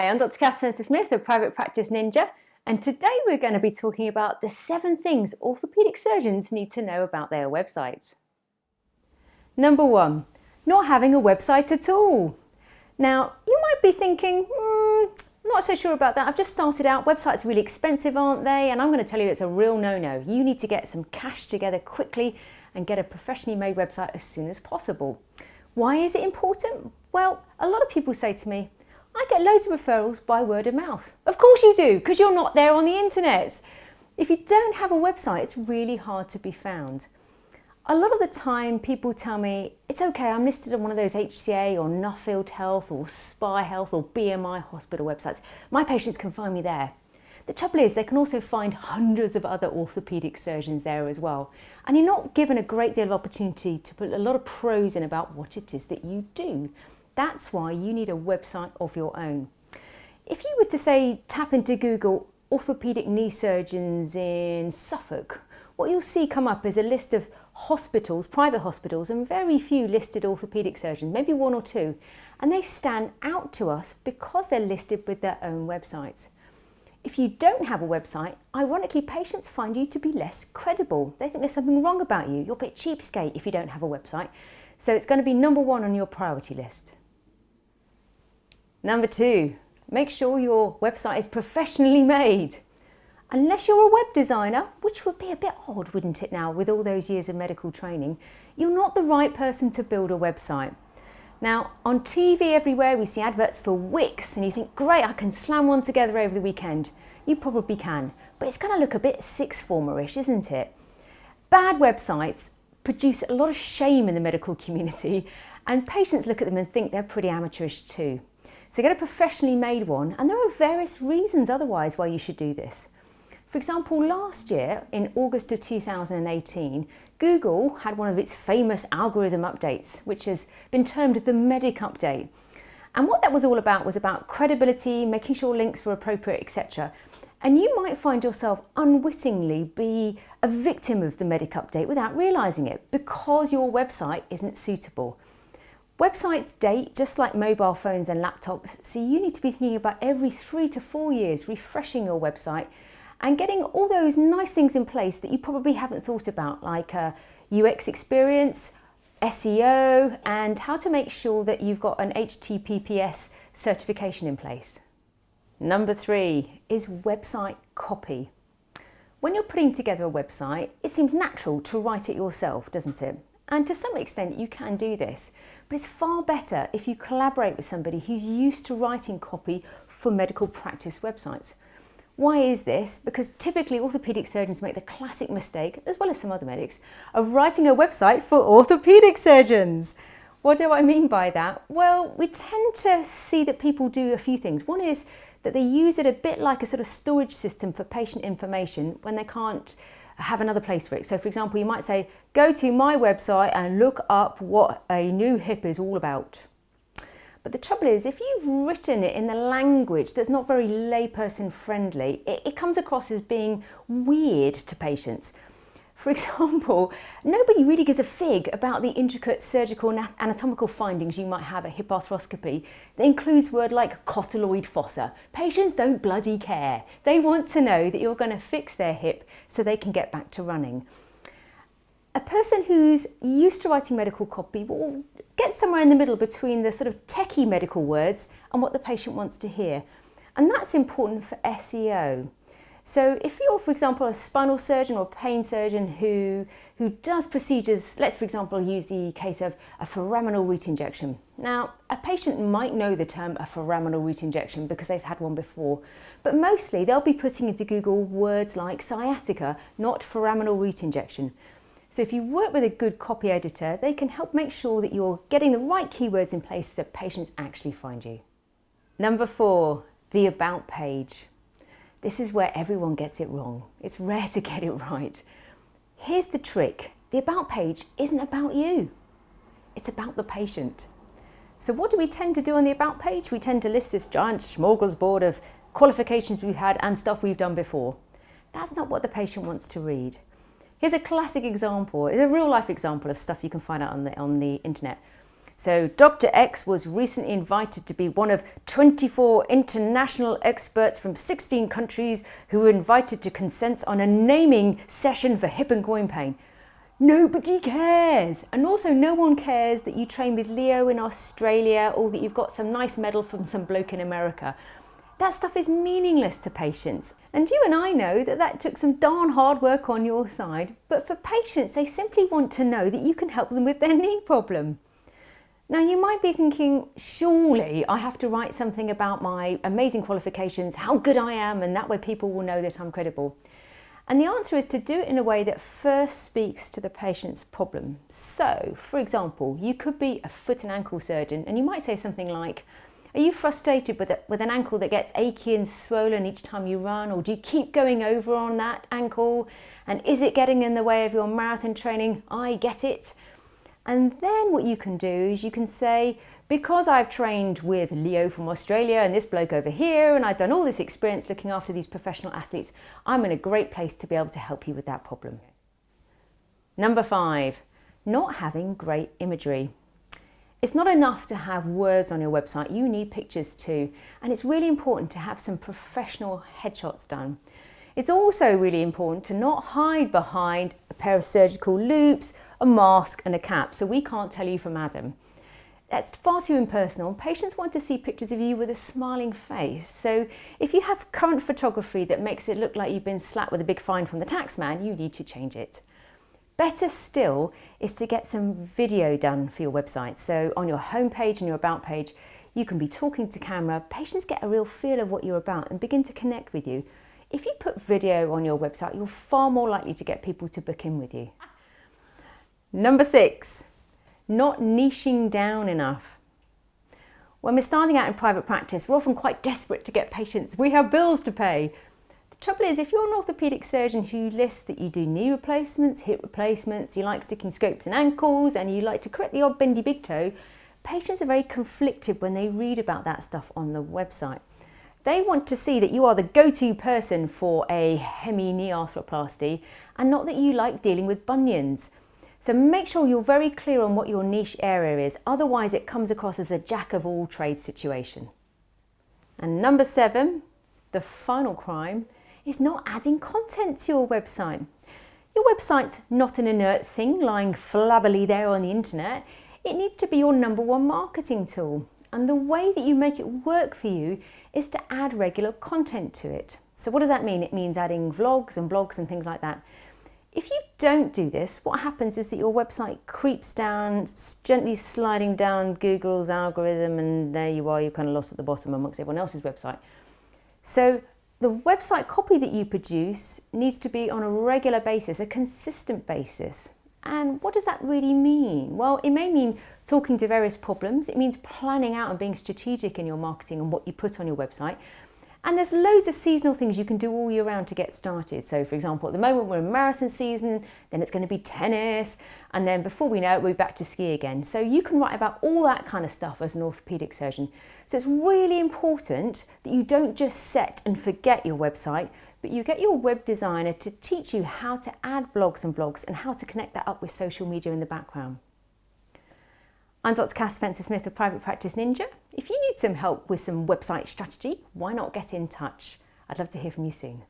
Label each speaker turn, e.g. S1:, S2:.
S1: I'm Dr. Catherine Smith of Private Practice Ninja, and today we're going to be talking about the 7 things orthopaedic surgeons need to know about their websites. Number 1, not having a website at all. Now, you might be thinking, not so sure about that. I've just started out. Websites are really expensive, aren't they? And I'm going to tell you it's a real no-no. You need to get some cash together quickly and get a professionally made website as soon as possible. Why is it important? Well, a lot of people say to me, I get loads of referrals by word of mouth. Of course you do, because you're not there on the internet. If you don't have a website, it's really hard to be found. A lot of the time people tell me, it's okay, I'm listed on one of those HCA or Nuffield Health or Spy Health or BMI hospital websites. My patients can find me there. The trouble is they can also find hundreds of other orthopaedic surgeons there as well. And you're not given a great deal of opportunity to put a lot of pros in about what it is that you do. That's why you need a website of your own. If you were to say, tap into Google orthopaedic knee surgeons in Suffolk, what you'll see come up is a list of hospitals, private hospitals, and very few listed orthopaedic surgeons, maybe 1 or 2. And they stand out to us because they're listed with their own websites. If you don't have a website, ironically, patients find you to be less credible. They think there's something wrong about you. You're a bit cheapskate if you don't have a website. So it's going to be number 1 on your priority list. Number 2, make sure your website is professionally made. Unless you're a web designer, which would be a bit odd, wouldn't it now, with all those years of medical training, you're not the right person to build a website. Now, on TV everywhere, we see adverts for Wix, and you think, great, I can slam one together over the weekend. You probably can, but it's going to look a bit sixth former-ish, isn't it? Bad websites produce a lot of shame in the medical community, and patients look at them and think they're pretty amateurish too. So get a professionally made one, and there are various reasons otherwise why you should do this. For example, last year, in August of 2018, Google had one of its famous algorithm updates, which has been termed the Medic Update. And what that was all about was about credibility, making sure links were appropriate, etc. And you might find yourself unwittingly be a victim of the Medic Update without realising it, because your website isn't suitable. Websites date just like mobile phones and laptops, so you need to be thinking about every 3 to 4 years refreshing your website and getting all those nice things in place that you probably haven't thought about, like UX experience, SEO, and how to make sure that you've got an HTTPS certification in place. Number 3 is website copy. When you're putting together a website, it seems natural to write it yourself, doesn't it? And to some extent you can do this, but it's far better if you collaborate with somebody who's used to writing copy for medical practice websites. Why is this? Because typically orthopaedic surgeons make the classic mistake, as well as some other medics, of writing a website for orthopaedic surgeons. What do I mean by that? Well, we tend to see that people do a few things. One is that they use it a bit like a sort of storage system for patient information when they can't have another place for it. So for example, you might say, go to my website and look up what a new hip is all about. But the trouble is, if you've written it in the language that's not very layperson friendly, it comes across as being weird to patients. For example, nobody really gives a fig about the intricate surgical and anatomical findings you might have at hip arthroscopy that includes word like cotyloid fossa. Patients don't bloody care. They want to know that you're going to fix their hip so they can get back to running. A person who's used to writing medical copy will get somewhere in the middle between the sort of techie medical words and what the patient wants to hear. And that's important for SEO. So if you're, for example, a spinal surgeon or pain surgeon who does procedures, let's for example use the case of a foraminal root injection. Now, a patient might know the term a foraminal root injection because they've had one before, but mostly they'll be putting into Google words like sciatica, not foraminal root injection. So if you work with a good copy editor, they can help make sure that you're getting the right keywords in place so that patients actually find you. Number 4, the About page. This is where everyone gets it wrong. It's rare to get it right. Here's the trick. The About page isn't about you. It's about the patient. So what do we tend to do on the About page? We tend to list this giant smorgasbord of qualifications we've had and stuff we've done before. That's not what the patient wants to read. Here's a classic example. It's a real life example of stuff you can find out on the internet. So Dr. X was recently invited to be one of 24 international experts from 16 countries who were invited to consent on a naming session for hip and groin pain. Nobody cares. And also no one cares that you train with Leo in Australia or that you've got some nice medal from some bloke in America. That stuff is meaningless to patients. And you and I know that that took some darn hard work on your side, but for patients, they simply want to know that you can help them with their knee problem. Now you might be thinking, surely I have to write something about my amazing qualifications, how good I am, and that way people will know that I'm credible. And the answer is to do it in a way that first speaks to the patient's problem. So, for example, you could be a foot and ankle surgeon and you might say something like, are you frustrated with an ankle that gets achy and swollen each time you run, or do you keep going over on that ankle? And is it getting in the way of your marathon training? I get it. And then what you can do is you can say, because I've trained with Leo from Australia and this bloke over here, and I've done all this experience looking after these professional athletes, I'm in a great place to be able to help you with that problem. Number 5, not having great imagery. It's not enough to have words on your website, you need pictures too. And it's really important to have some professional headshots done. It's also really important to not hide behind a pair of surgical loops, a mask and a cap, so we can't tell you from Adam. That's far too impersonal. Patients want to see pictures of you with a smiling face. So if you have current photography that makes it look like you've been slapped with a big fine from the taxman, you need to change it. Better still is to get some video done for your website. So on your homepage and your about page, you can be talking to camera. Patients get a real feel of what you're about and begin to connect with you. If you put video on your website, you're far more likely to get people to book in with you. Number 6, not niching down enough. When we're starting out in private practice, we're often quite desperate to get patients. We have bills to pay. The trouble is, if you're an orthopaedic surgeon who lists that you do knee replacements, hip replacements, you like sticking scopes in ankles, and you like to correct the odd bendy big toe, patients are very conflicted when they read about that stuff on the website. They want to see that you are the go-to person for a hemi knee arthroplasty and not that you like dealing with bunions. So make sure you're very clear on what your niche area is, otherwise it comes across as a jack of all trades situation. And number 7, the final crime, is not adding content to your website. Your website's not an inert thing lying flabbily there on the internet. It needs to be your number 1 marketing tool. And the way that you make it work for you is to add regular content to it. So what does that mean? It means adding vlogs and blogs and things like that. If you don't do this, what happens is that your website creeps down, gently sliding down Google's algorithm, and there you are, you're kind of lost at the bottom amongst everyone else's website. So the website copy that you produce needs to be on a regular basis, a consistent basis. And what does that really mean? Well, it may mean talking to various problems. It means planning out and being strategic in your marketing and what you put on your website. And there's loads of seasonal things you can do all year round to get started. So for example, at the moment we're in marathon season, then it's going to be tennis, and then before we know it, we're back to ski again. So you can write about all that kind of stuff as an orthopaedic surgeon. So it's really important that you don't just set and forget your website, but you get your web designer to teach you how to add blogs and vlogs and how to connect that up with social media in the background. I'm Dr. Cass Spencer-Smith of Private Practice Ninja. If you need some help with some website strategy, why not get in touch? I'd love to hear from you soon.